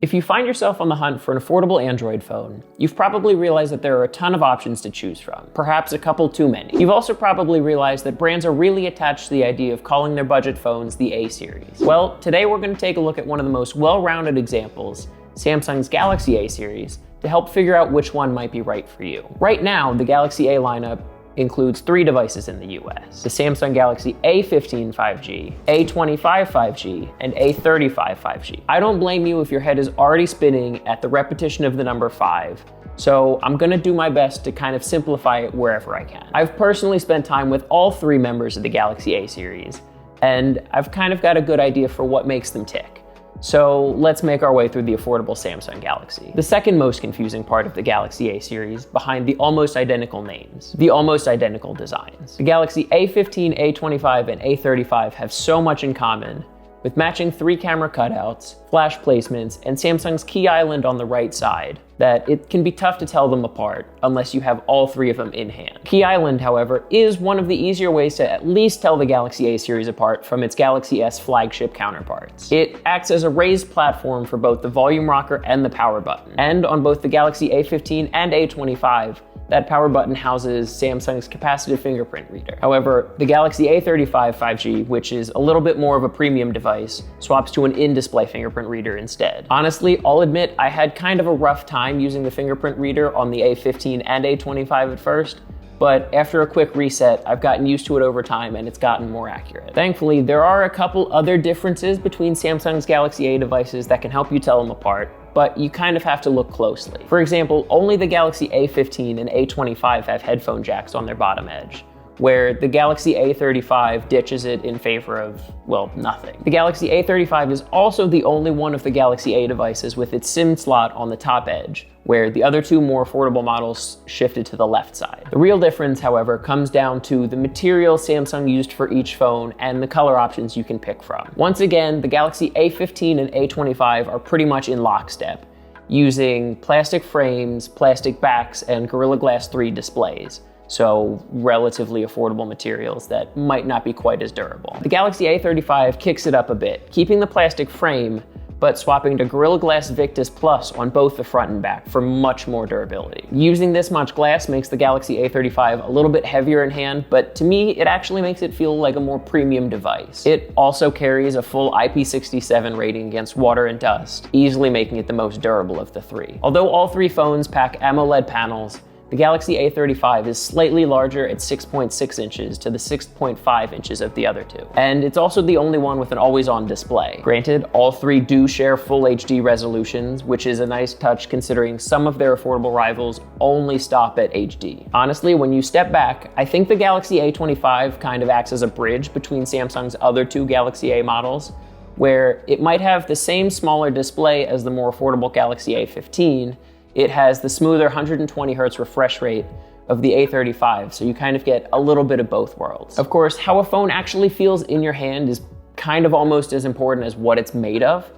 If you find yourself on the hunt for an affordable Android phone, you've probably realized that there are a ton of options to choose from, perhaps a couple too many. You've also probably realized that brands are really attached to the idea of calling their budget phones the A series. Well, today we're going to take a look at one of the most well-rounded examples, Samsung's Galaxy A series, to help figure out which one might be right for you. Right now, the Galaxy A lineup includes 3 devices in the US: the Samsung Galaxy A15 5G, A25 5G, and A35 5G. I don't blame you if your head is already spinning at the repetition of the number 5, so I'm gonna do my best to kind of simplify it wherever I can. I've personally spent time with all 3 members of the Galaxy A series, and I've kind of got a good idea for what makes them tick. So let's make our way through the affordable Samsung Galaxy. The second most confusing part of the Galaxy A series, behind the almost identical names, the almost identical designs. The Galaxy A15, A25, and A35 have so much in common, with matching 3 camera cutouts, flash placements, and Samsung's key island on the right side, that it can be tough to tell them apart unless you have all 3 of them in hand. Key island, however, is one of the easier ways to at least tell the Galaxy A series apart from its Galaxy S flagship counterparts. It acts as a raised platform for both the volume rocker and the power button. And on both the Galaxy A15 and A25, that power button houses Samsung's capacitive fingerprint reader. However, the Galaxy A35 5G, which is a little bit more of a premium device, swaps to an in-display fingerprint reader instead. Honestly, I'll admit I had kind of a rough time using the fingerprint reader on the A15 and A25 at first, but after a quick reset, I've gotten used to it over time and it's gotten more accurate. Thankfully, there are a couple other differences between Samsung's Galaxy A devices that can help you tell them apart, but you kind of have to look closely. For example, only the Galaxy A15 and A25 have headphone jacks on their bottom edge, where the Galaxy A35 ditches it in favor of, well, nothing. The Galaxy A35 is also the only one of the Galaxy A devices with its SIM slot on the top edge, where the other 2 more affordable models shifted to the left side. The real difference, however, comes down to the material Samsung used for each phone and the color options you can pick from. Once again, the Galaxy A15 and A25 are pretty much in lockstep, using plastic frames, plastic backs, and Gorilla Glass 3 displays. So relatively affordable materials that might not be quite as durable. The Galaxy A35 kicks it up a bit, keeping the plastic frame, but swapping to Gorilla Glass Victus Plus on both the front and back for much more durability. Using this much glass makes the Galaxy A35 a little bit heavier in hand, but to me, it actually makes it feel like a more premium device. It also carries a full IP67 rating against water and dust, easily making it the most durable of the 3. Although all 3 phones pack AMOLED panels, the Galaxy A35 is slightly larger at 6.6 inches to the 6.5 inches of the other 2. And it's also the only one with an always-on display. Granted, all 3 do share full HD resolutions, which is a nice touch considering some of their affordable rivals only stop at HD. Honestly, when you step back, I think the Galaxy A25 kind of acts as a bridge between Samsung's other 2 Galaxy A models, where it might have the same smaller display as the more affordable Galaxy A15, it has the smoother 120 Hz refresh rate of the A35, so you kind of get a little bit of both worlds. Of course, how a phone actually feels in your hand is kind of almost as important as what it's made of.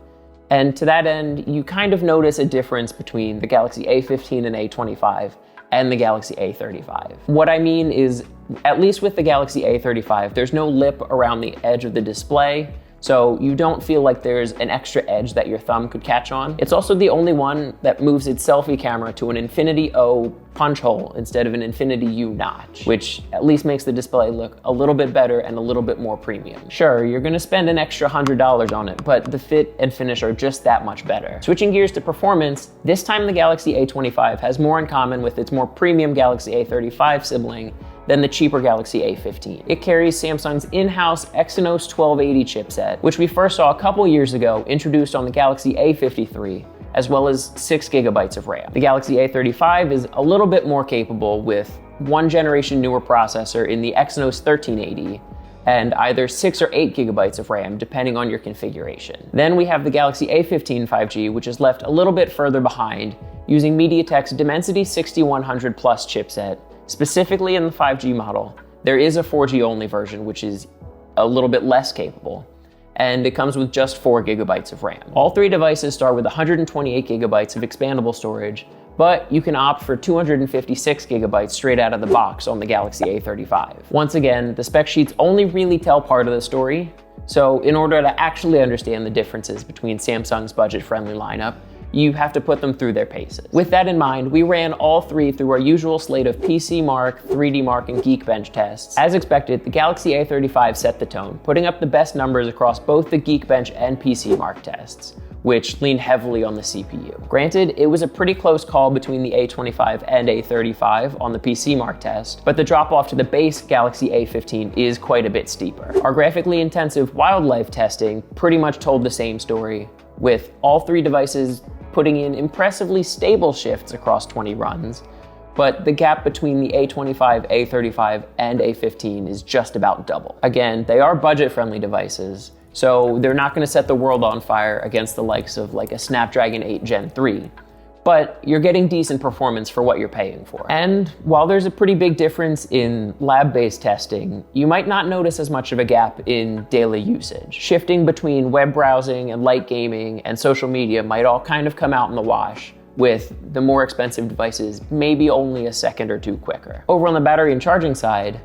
And to that end, you kind of notice a difference between the Galaxy A15 and A25 and the Galaxy A35. What I mean is, at least with the Galaxy A35, there's no lip around the edge of the display, so you don't feel like there's an extra edge that your thumb could catch on. It's also the only one that moves its selfie camera to an Infinity O punch hole instead of an Infinity U notch, which at least makes the display look a little bit better and a little bit more premium. Sure, you're gonna spend an extra $100 on it, but the fit and finish are just that much better. Switching gears to performance, this time the Galaxy A25 has more in common with its more premium Galaxy A35 sibling than the cheaper Galaxy A15. It carries Samsung's in-house Exynos 1280 chipset, which we first saw a couple years ago introduced on the Galaxy A53, as well as 6 GB of RAM. The Galaxy A35 is a little bit more capable with 1 generation newer processor in the Exynos 1380, and either 6 or 8 GB of RAM, depending on your configuration. Then we have the Galaxy A15 5G, which is left a little bit further behind, using MediaTek's Dimensity 6100 Plus chipset. Specifically in the 5G model, there is a 4G only version, which is a little bit less capable, and it comes with just 4 GB of RAM. All 3 devices start with 128 GB of expandable storage, but you can opt for 256 GB straight out of the box on the Galaxy A35. Once again, the spec sheets only really tell part of the story, so in order to actually understand the differences between Samsung's budget-friendly lineup, you have to put them through their paces. With that in mind, we ran all three through our usual slate of PC Mark, 3D Mark, and Geekbench tests. As expected, the Galaxy A35 set the tone, putting up the best numbers across both the Geekbench and PC Mark tests, which lean heavily on the CPU. Granted, it was a pretty close call between the A25 and A35 on the PC Mark test, but the drop off to the base Galaxy A15 is quite a bit steeper. Our graphically intensive wildlife testing pretty much told the same story, with all three devices putting in impressively stable shifts across 20 runs, but the gap between the A25, A35, and A15 is just about double. Again, they are budget-friendly devices, so they're not going to set the world on fire against the likes of like a Snapdragon 8 Gen 3, but you're getting decent performance for what you're paying for. And while there's a pretty big difference in lab-based testing, you might not notice as much of a gap in daily usage. Shifting between web browsing and light gaming and social media might all kind of come out in the wash, with the more expensive devices maybe only a second or two quicker. Over on the battery and charging side,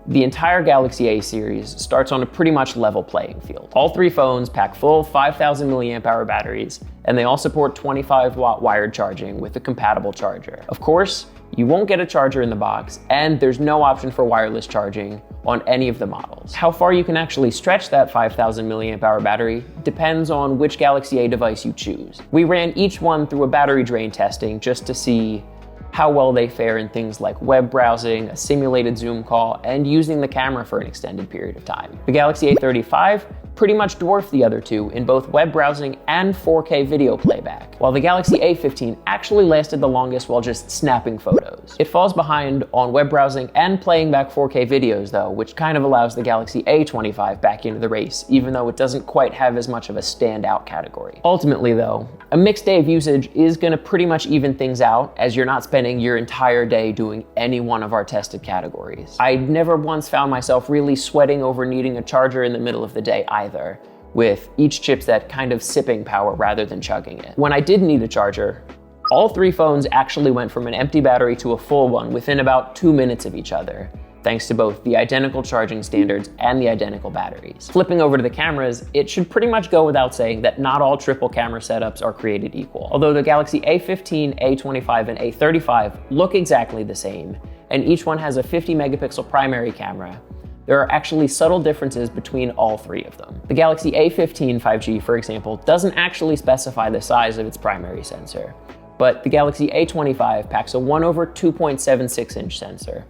the entire Galaxy A series starts on a pretty much level playing field. All three phones pack full 5,000 milliamp hour batteries, and they all support 25-watt wired charging with a compatible charger. Of course, you won't get a charger in the box, and there's no option for wireless charging on any of the models. How far you can actually stretch that 5,000 milliamp hour battery depends on which Galaxy A device you choose. We ran each one through a battery drain testing just to see how well they fare in things like web browsing, a simulated Zoom call, and using the camera for an extended period of time. The Galaxy A35 pretty much dwarfed the other two in both web browsing and 4K video playback, while the Galaxy A15 actually lasted the longest while just snapping photos. It falls behind on web browsing and playing back 4K videos though, which kind of allows the Galaxy A25 back into the race, even though it doesn't quite have as much of a standout category. Ultimately though, a mixed day of usage is gonna pretty much even things out, as you're not spending your entire day doing any one of our tested categories. I never once found myself really sweating over needing a charger in the middle of the day either, with each chipset kind of sipping power rather than chugging it. When I did need a charger, all three phones actually went from an empty battery to a full one within about 2 minutes of each other, thanks to both the identical charging standards and the identical batteries. Flipping over to the cameras, it should pretty much go without saying that not all triple camera setups are created equal. Although the Galaxy A15, A25, and A35 look exactly the same, and each one has a 50 megapixel primary camera, there are actually subtle differences between all three of them. The Galaxy A15 5G, for example, doesn't actually specify the size of its primary sensor, but the Galaxy A25 packs a 1/2.76 inch sensor,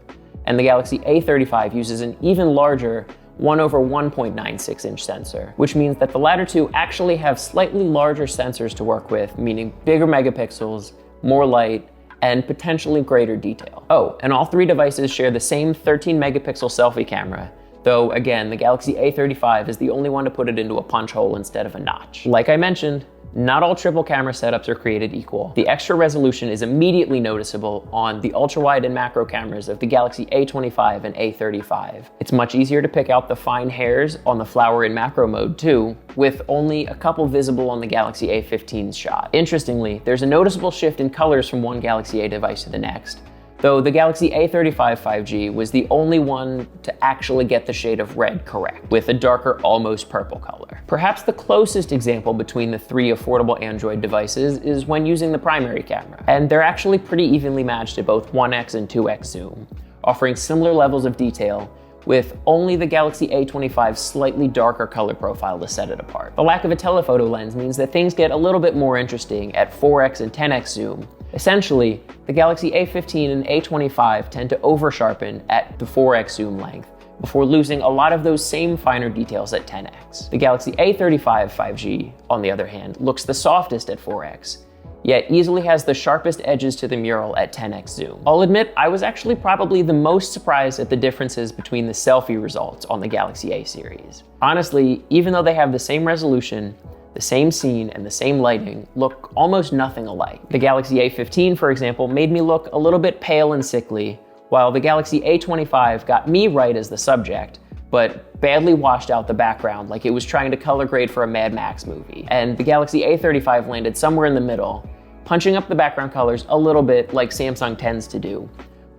and the Galaxy A35 uses an even larger 1/1.96 inch sensor, which means that the latter two actually have slightly larger sensors to work with, meaning bigger megapixels, more light, and potentially greater detail. Oh, and all three devices share the same 13 megapixel selfie camera, though again, the Galaxy A35 is the only one to put it into a punch hole instead of a notch. Like I mentioned, not all triple camera setups are created equal. The extra resolution is immediately noticeable on the ultra-wide and macro cameras of the Galaxy A25 and A35. It's much easier to pick out the fine hairs on the flower in macro mode too, with only a couple visible on the Galaxy A15's shot. Interestingly, there's a noticeable shift in colors from one Galaxy A device to the next, though the Galaxy A35 5G was the only one to actually get the shade of red correct, with a darker, almost purple color. Perhaps the closest example between the three affordable Android devices is when using the primary camera, and they're actually pretty evenly matched at both 1x and 2x zoom, offering similar levels of detail, with only the Galaxy A25's slightly darker color profile to set it apart. The lack of a telephoto lens means that things get a little bit more interesting at 4x and 10x zoom. Essentially, the Galaxy A15 and A25 tend to over-sharpen at the 4x zoom length, before losing a lot of those same finer details at 10x. The Galaxy A35 5G, on the other hand, looks the softest at 4x, yet easily has the sharpest edges to the mural at 10x zoom. I'll admit, I was actually probably the most surprised at the differences between the selfie results on the Galaxy A series. Honestly, even though they have the same resolution, the same scene, and the same lighting, look almost nothing alike. The Galaxy A15, for example, made me look a little bit pale and sickly, while the Galaxy A25 got me right as the subject, but badly washed out the background like it was trying to color grade for a Mad Max movie. And the Galaxy A35 landed somewhere in the middle, punching up the background colors a little bit like Samsung tends to do,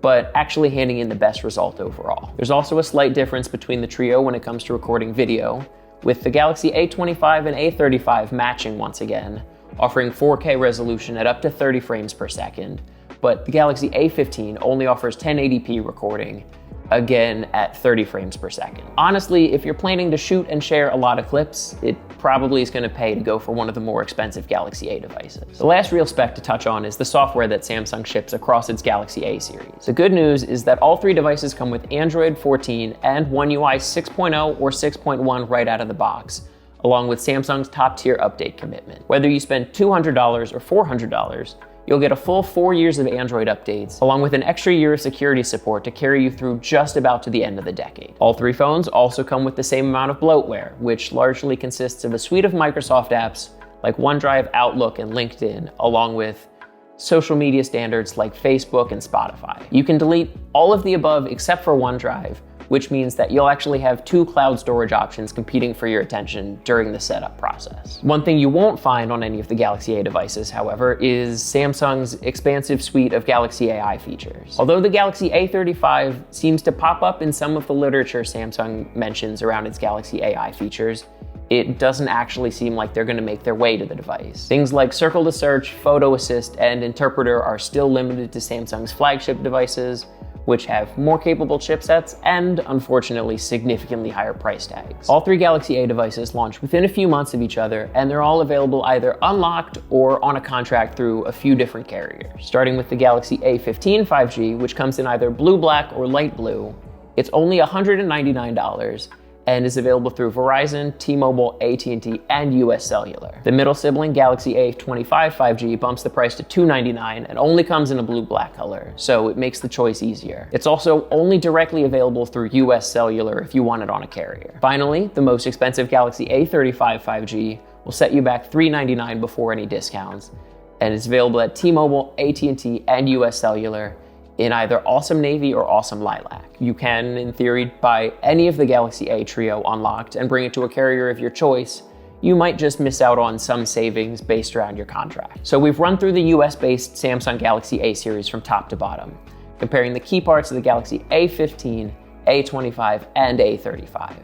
but actually handing in the best result overall. There's also a slight difference between the trio when it comes to recording video, with the Galaxy A25 and A35 matching once again, offering 4K resolution at up to 30 frames per second, but the Galaxy A15 only offers 1080p recording, again at 30 frames per second. Honestly, if you're planning to shoot and share a lot of clips, it probably is going to pay to go for one of the more expensive Galaxy A devices. The last real spec to touch on is the software that Samsung ships across its Galaxy A series. The good news is that all three devices come with Android 14 and One UI 6.0 or 6.1 right out of the box, along with Samsung's top-tier update commitment. Whether you spend $200 or $400, you'll get a full 4 years of Android updates, along with an extra year of security support to carry you through just about to the end of the decade. All three phones also come with the same amount of bloatware, which largely consists of a suite of Microsoft apps like OneDrive, Outlook, and LinkedIn, along with social media standards like Facebook and Spotify. You can delete all of the above except for OneDrive, which means that you'll actually have two cloud storage options competing for your attention during the setup process. One thing you won't find on any of the Galaxy A devices, however, is Samsung's expansive suite of Galaxy AI features. Although the Galaxy A35 seems to pop up in some of the literature Samsung mentions around its Galaxy AI features, it doesn't actually seem like they're going to make their way to the device. Things like Circle to Search, Photo Assist, and Interpreter are still limited to Samsung's flagship devices, which have more capable chipsets and, unfortunately, significantly higher price tags. All three Galaxy A devices launch within a few months of each other, and they're all available either unlocked or on a contract through a few different carriers. Starting with the Galaxy A15 5G, which comes in either blue, black, or light blue, it's only $199, and is available through Verizon, T-Mobile, AT&T, and US Cellular. The middle sibling, Galaxy A25 5G, bumps the price to $299 and only comes in a blue-black color, so it makes the choice easier. It's also only directly available through US Cellular if you want it on a carrier. Finally, the most expensive Galaxy A35 5G will set you back $399 before any discounts, and it's available at T-Mobile, AT&T, and US Cellular in either Awesome Navy or Awesome Lilac. You can, in theory, buy any of the Galaxy A trio unlocked and bring it to a carrier of your choice. You might just miss out on some savings based around your contract. So we've run through the US-based Samsung Galaxy A series from top to bottom, comparing the key parts of the Galaxy A15, A25, and A35.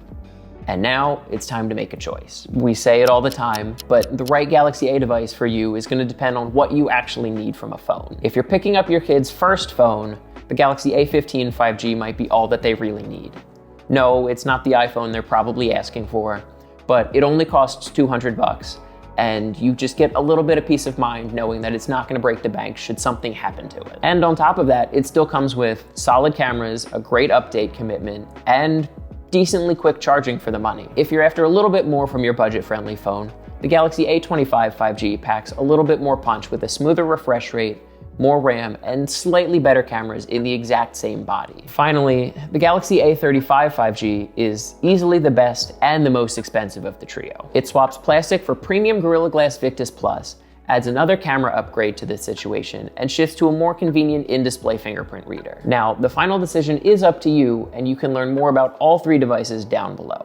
And now it's time to make a choice. We say it all the time, but the right Galaxy A device for you is going to depend on what you actually need from a phone. If you're picking up your kid's first phone, the Galaxy A15 5G might be all that they really need. No, it's not the iPhone they're probably asking for, but it only costs $200, and you just get a little bit of peace of mind knowing that it's not going to break the bank should something happen to it. And on top of that, it still comes with solid cameras, a great update commitment, and decently quick charging for the money. If you're after a little bit more from your budget-friendly phone, the Galaxy A25 5G packs a little bit more punch with a smoother refresh rate, more RAM, and slightly better cameras in the exact same body. Finally, the Galaxy A35 5G is easily the best and the most expensive of the trio. It swaps plastic for premium Gorilla Glass Victus Plus, adds another camera upgrade to this situation, and shifts to a more convenient in-display fingerprint reader. Now, the final decision is up to you, and you can learn more about all three devices down below.